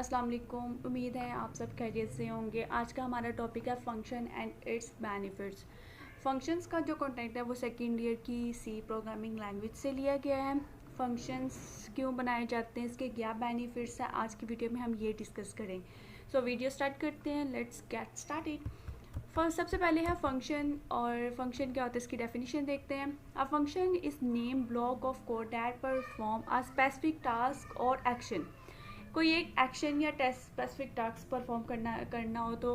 अस्सलाम वालेकुम। उम्मीद है आप सब खैरियत से होंगे। आज का हमारा टॉपिक है function and it's benefits. Functions का जो कंटेंट है वो सेकेंड ईयर की सी प्रोग्रामिंग लैंग्वेज से लिया गया है। फंक्शंस क्यों बनाए जाते हैं, इसके क्या बेनिफिट्स हैं, आज की वीडियो में हम ये डिस्कस करें। सो वीडियो स्टार्ट करते हैं। Let's get started. फर्स्ट सबसे पहले है फंक्शन, और फंक्शन क्या होता है इसकी डेफिनेशन देखते हैं। A function is name block of code that perform a specific task और एक्शन। कोई एक एक्शन या टेस्ट स्पेसिफिक टास्क परफॉर्म करना हो तो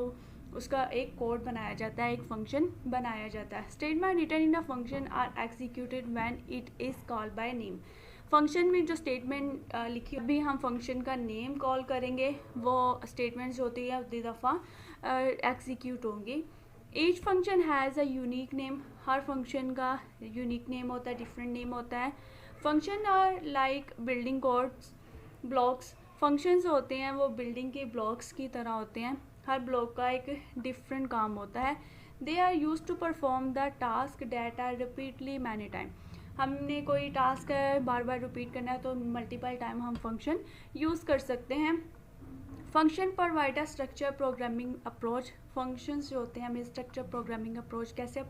उसका एक कोड बनाया जाता है, एक फंक्शन बनाया जाता है। Statement written in a function are executed when it is called by name. Function में जो स्टेटमेंट लिखी भी हम फंक्शन का नेम कॉल करेंगे, वो स्टेटमेंट्स होती है उतनी दफ़ा एग्जीक्यूट होंगी। Each function has a unique name. हर फंक्शन का यूनिक नेम होता है, डिफरेंट नेम होता है। Function are like building codes blocks. Functions होते हैं वो बिल्डिंग के ब्लॉक्स की तरह होते हैं, हर ब्लॉक का एक डिफरेंट काम होता है। They are use to perform the task that are repeatedly many time. हमने कोई टास्क है बार बार रिपीट करना है तो मल्टीपल टाइम हम फंक्शन यूज़ कर सकते हैं। Function provide a structure programming approach. Functions जो होते हैं हमें स्ट्रक्चर प्रोग्रामिंग अप्रोच कैसे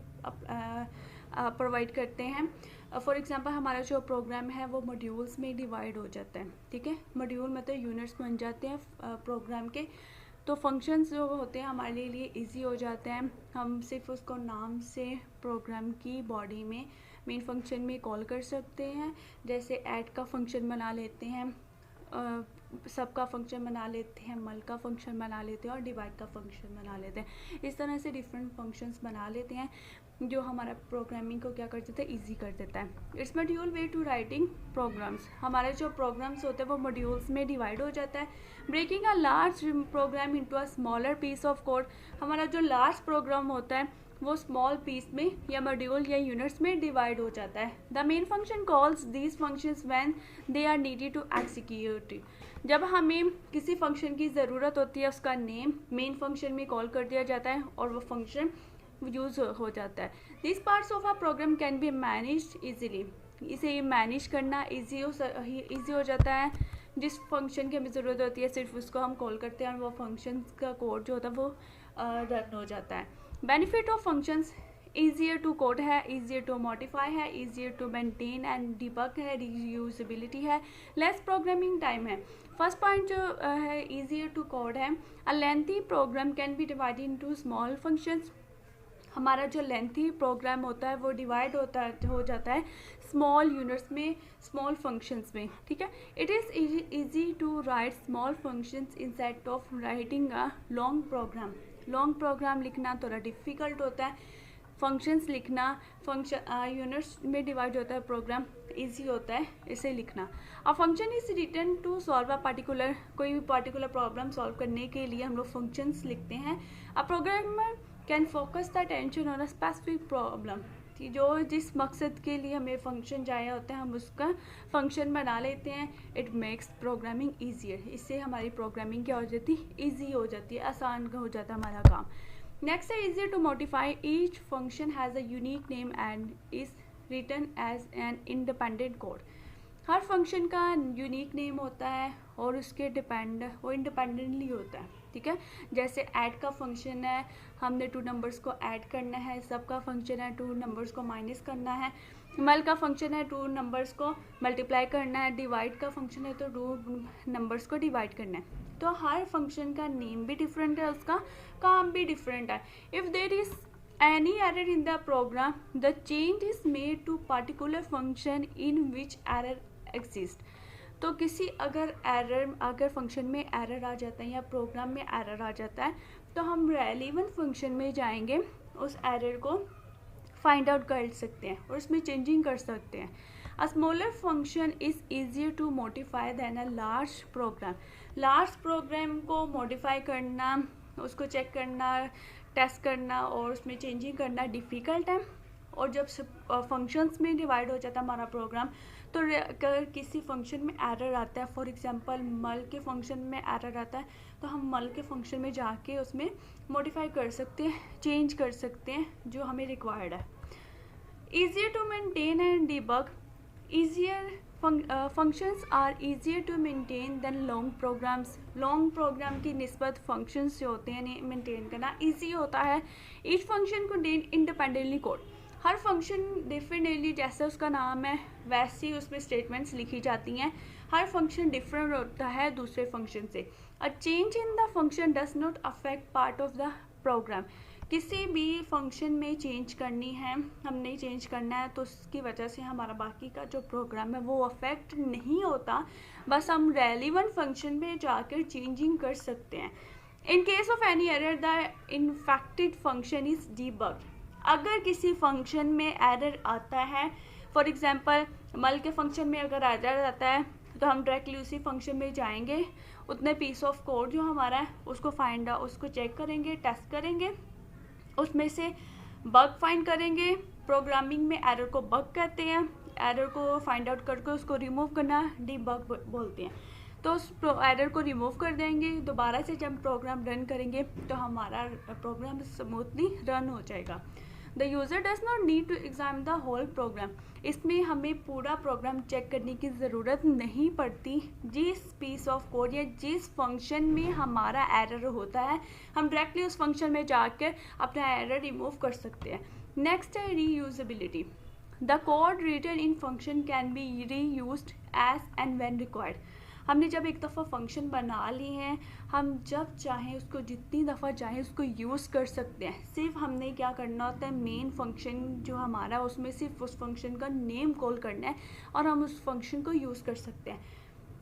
प्रोवाइड करते हैं। फॉर एग्जांपल हमारा जो प्रोग्राम है वो मॉड्यूल्स में डिवाइड हो जाता है, ठीक है। मॉड्यूल मतलब यूनिट्स बन जाते हैं प्रोग्राम के। तो फंक्शंस जो होते हैं हमारे लिए इजी हो जाते हैं। हम सिर्फ उसको नाम से प्रोग्राम की बॉडी में मेन फंक्शन में कॉल कर सकते हैं। जैसे ऐड का फंक्शन बना लेते हैं, सब का फंक्शन बना लेते हैं, मल का फंक्शन बना लेते हैं और डिवाइड का फंक्शन बना लेते हैं। इस तरह से डिफरेंट फंक्शंस बना लेते हैं जो हमारा प्रोग्रामिंग को क्या कर देता है, ईजी कर देता है। It's module way to writing programs. हमारे जो प्रोग्राम्स होते हैं वो मॉड्यूल्स में डिवाइड हो जाता है। Breaking a large program into a smaller piece of code. हमारा जो लार्ज प्रोग्राम होता है वो स्मॉल पीस में या मॉड्यूल या यूनिट्स में डिवाइड हो जाता है। The main function calls these functions when they are needed to execute. जब हमें किसी फंक्शन की ज़रूरत होती है उसका नेम मेन फंक्शन में कॉल कर दिया जाता है और वो फंक्शन यूज़ हो जाता है। This parts of a program can be managed easily. इसे मैनेज करना ईजी हो जाता है। जिस फंक्शन की हमें ज़रूरत होती है सिर्फ उसको हम कॉल करते हैं और वो फंक्शन का कोड जो होता है वो रन हो जाता है। Benefit of functions, easier to code है, ईजियर टू मॉडिफाई है, easier to maintain and debug है, रीयूजेबिलिटी है, लेस प्रोग्रामिंग टाइम है। फर्स्ट पॉइंट जो है ईजियर टू कोड है। A lengthy program can be divided into small functions. हमारा जो लेंथी प्रोग्राम होता है वो डिवाइड हो जाता है स्मॉल यूनिट्स में, स्मॉल फंक्शंस में, ठीक है। It is easy to write small functions instead of writing a long program. Long program लिखना थोड़ा डिफ़िकल्ट होता है, फंक्शंस लिखना फंक्शन यूनिट्स में डिवाइड होता है प्रोग्राम, इजी होता है इसे लिखना। A function is written to solve a particular, कोई भी पार्टिकुलर प्रॉब्लम सॉल्व करने के लिए हम लोग फंक्शंस लिखते हैं। A programmer can focus the attention on a specific problem. जो जिस मकसद के लिए हमें फंक्शन चाहिए होता है हम उसका फंक्शन बना लेते हैं। It makes programming easier. इससे हमारी प्रोग्रामिंग क्या हो जाती है, ईजी हो जाती है, आसान हो जाता है हमारा काम। Next है easier to modify. Each function has a unique name and is written as an independent code. Her function का यूनिक नेम होता है और उसके वो इंडिपेंडेंटली होता है, ठीक है। जैसे ऐड का फंक्शन है, हमने 2 नंबर्स को ऐड करना है। सब का फंक्शन है 2 नंबर्स को माइनस करना है। मल का फंक्शन है 2 नंबर्स को मल्टीप्लाई करना है। डिवाइड का फंक्शन है तो 2 नंबर्स को डिवाइड करना है। तो हर फंक्शन का नेम भी डिफरेंट है, उसका काम भी डिफरेंट है। If there is any error in the program, the change is made to particular function in which error exists. तो किसी अगर फंक्शन में एरर आ जाता है या प्रोग्राम में एरर आ जाता है तो हम रेलेवेंट फंक्शन में जाएंगे, उस एरर को फाइंड आउट कर सकते हैं और उसमें चेंजिंग कर सकते हैं। A smaller function is easier to modify than a large program. Large program को मॉडिफाई करना, उसको चेक करना, टेस्ट करना और उसमें चेंजिंग करना डिफ़िकल्ट है। और जब फंक्शंस में डिवाइड हो जाता है हमारा प्रोग्राम तो अगर किसी फंक्शन में एरर आता है, फॉर एग्जांपल मल के फंक्शन में एरर आता है तो हम मल के फंक्शन में जाके उसमें मॉडिफाई कर सकते हैं, चेंज कर सकते हैं जो हमें रिक्वायर्ड है। Easier to maintain and debug. Easier functions are easier to maintain than long programs. Long program की निस्बत फंक्शंस जो होते हैं मेंटेन करना ईजी होता है। Each function contain independently code. हर फंक्शन डिफरेंटली, जैसे उसका नाम है वैसे ही उसमें स्टेटमेंट्स लिखी जाती हैं। हर फंक्शन डिफरेंट होता है दूसरे फंक्शन से। A change in the function does not affect part of the program. किसी भी फंक्शन में चेंज करनी है, हमने चेंज करना है, तो उसकी वजह से हमारा बाकी का जो प्रोग्राम है वो अफेक्ट नहीं होता। बस हम रेलिवेंट फंक्शन में जाकर चेंजिंग कर सकते हैं। In case of any error the infected function is debugged. अगर किसी फंक्शन में एरर आता है, फॉर एग्जांपल मल के फंक्शन में अगर एरर आता है, तो हम डायरेक्टली उसी फंक्शन में जाएंगे, उतने पीस ऑफ कोड जो हमारा है उसको उसको चेक करेंगे, टेस्ट करेंगे, उसमें से बग फाइंड करेंगे। प्रोग्रामिंग में एरर को बग कहते हैं। एरर को फाइंड आउट करके उसको रिमूव करना डीबग बोलते हैं। तो उस एरर को रिमूव कर देंगे, दोबारा से जब प्रोग्राम रन करेंगे तो हमारा प्रोग्राम स्मूथली रन हो जाएगा। The user does not need to examine the whole program. इसमें हमें पूरा प्रोग्राम चेक करने की ज़रूरत नहीं पड़ती। जिस पीस ऑफ कोड या जिस फंक्शन में हमारा एरर होता है, हम डायरेक्टली उस फंक्शन में जाकर अपना एरर रिमूव कर सकते हैं। नेक्स्ट है reusability. The code written in function can be reused as and when required. हमने जब एक दफ़ा फंक्शन बना ली हैं, हम जब चाहें उसको जितनी दफ़ा चाहें उसको यूज़ कर सकते हैं। सिर्फ हमने क्या करना होता है, मेन फंक्शन जो हमारा उसमें सिर्फ उस फंक्शन का नेम कॉल करना है और हम उस फंक्शन को यूज़ कर सकते हैं।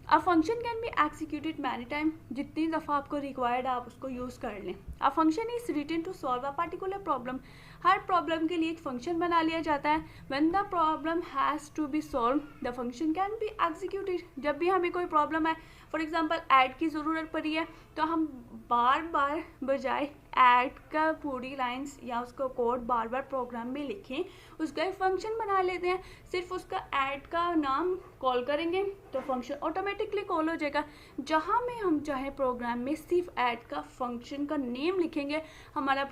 A function can be executed many time. जितनी दफ़ा आपको रिक्वायर्ड आप उसको यूज़ कर लें। A function is written to solve a particular problem. हर प्रॉब्लम के लिए एक फंक्शन बना लिया जाता है। When the problem has to be solve the function can be executed. जब भी हमें कोई प्रॉब्लम है, फॉर एग्जांपल ऐड की ज़रूरत पड़ी है, तो हम बार बार बजाय ऐड का पूरी लाइंस या उसको कोड बार बार प्रोग्राम में लिखें, उसका एक फंक्शन बना लेते हैं। सिर्फ उसका ऐड का नाम कॉल करेंगे तो फंक्शन ऑटोमेटिकली कॉल हो जाएगा। जहाँ में हम चाहे प्रोग्राम में सिर्फ ऐड का फंक्शन का नेम लिखेंगे, हमारा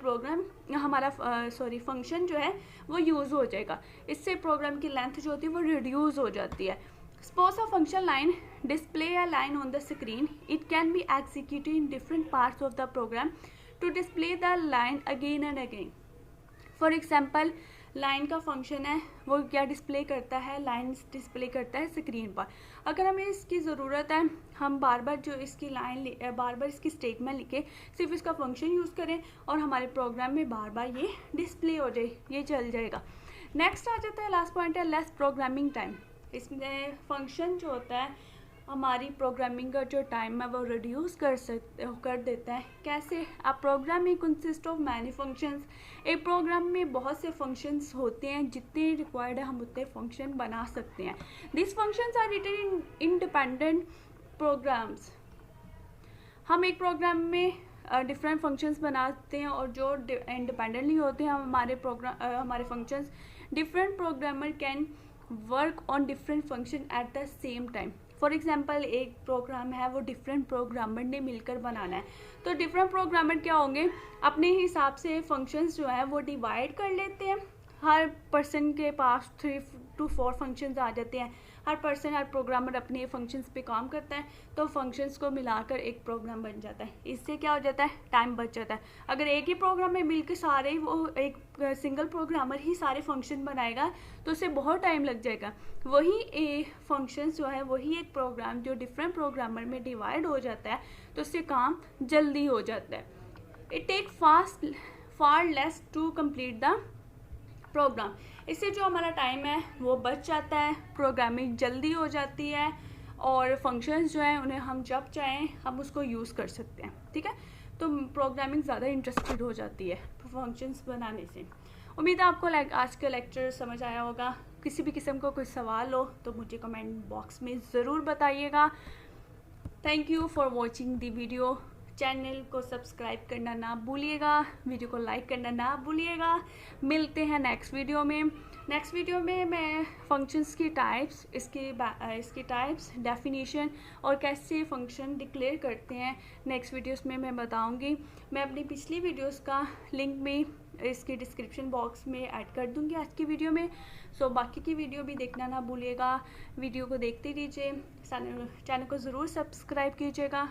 फंक्शन जो है वो यूज़ हो जाएगा। इससे प्रोग्राम की लेंथ जो होती है वो रिड्यूस हो जाती है। Suppose a function line display a line on the screen. It can be executed in different parts of the program to display the line again and again. For example, line का function है वो क्या display करता है, line display करता है screen पर। अगर हमें इसकी ज़रूरत है, हम बार बार जो इसकी बार बार इसकी स्टेटमेंट लिखे, सिर्फ इसका फंक्शन यूज़ करें और हमारे प्रोग्राम में बार बार ये डिस्प्ले हो जाए, ये चल जाएगा। नेक्स्ट आ जाता है, लास्ट पॉइंट है लेस प्रोग्रामिंग टाइम। इसमें फंक्शन जो होता है हमारी प्रोग्रामिंग का जो टाइम है वो रिड्यूस कर देता है। कैसे? अ प्रोग्राम में कंसिस्ट ऑफ मैनी फंक्शंस। एक प्रोग्राम में बहुत से फंक्शंस होते हैं, जितने रिक्वायर्ड है हम उतने फंक्शन बना सकते हैं। This functions are written in independent programs. हम एक प्रोग्राम में डिफरेंट फंक्शंस बनाते हैं और जो इंडिपेंडेंटली होते हैं हमारे functions. Different programmer can work on different function at the same time. For example, एक प्रोग्राम है वो डिफरेंट प्रोग्रामर ने मिलकर बनाना है, तो डिफरेंट प्रोग्रामर क्या होंगे, अपने हिसाब से फंक्शंस जो है वो डिवाइड कर लेते हैं। हर पर्सन के पास 3 to 4 फंक्शंस आ जाते हैं। हर प्रोग्रामर अपने फंक्शंस पे काम करता है, तो फंक्शंस को मिलाकर एक प्रोग्राम बन जाता है। इससे क्या हो जाता है, टाइम बच जाता है। अगर एक ही प्रोग्राम में मिलकर सारे वो एक सिंगल प्रोग्रामर ही सारे फंक्शन बनाएगा तो उससे बहुत टाइम लग जाएगा। वही एक फंक्शंस जो है वही एक प्रोग्राम जो डिफरेंट प्रोग्रामर में डिवाइड हो जाता है तो उससे काम जल्दी हो जाता है। It take far less to complete the program. इससे जो हमारा टाइम है वो बच जाता है, प्रोग्रामिंग जल्दी हो जाती है और फंक्शंस जो हैं उन्हें हम जब चाहें हम उसको यूज़ कर सकते हैं। ठीक है, तो प्रोग्रामिंग ज़्यादा इंटरेस्टेड हो जाती है फंक्शंस बनाने से। उम्मीद है आपको आज का लेक्चर समझ आया होगा। किसी भी किस्म का कोई सवाल हो तो मुझे कमेंट बॉक्स में ज़रूर बताइएगा। Thank you for watching the video. Channel को सब्सक्राइब करना ना भूलिएगा, वीडियो को लाइक करना ना भूलिएगा। मिलते हैं नेक्स्ट वीडियो में। नेक्स्ट वीडियो में मैं फंक्शंस की टाइप्स, इसकी टाइप्स, डेफिनेशन और कैसे फंक्शन डिक्लेयर करते हैं नेक्स्ट वीडियोस में मैं बताऊंगी। मैं अपनी पिछली वीडियोस का लिंक भी इसकी डिस्क्रिप्शन बॉक्स में ऐड कर दूँगी आज की वीडियो में। सो बाकी की वीडियो भी देखना ना भूलिएगा। वीडियो को देखते रहिए, चैनल को ज़रूर सब्सक्राइब कीजिएगा।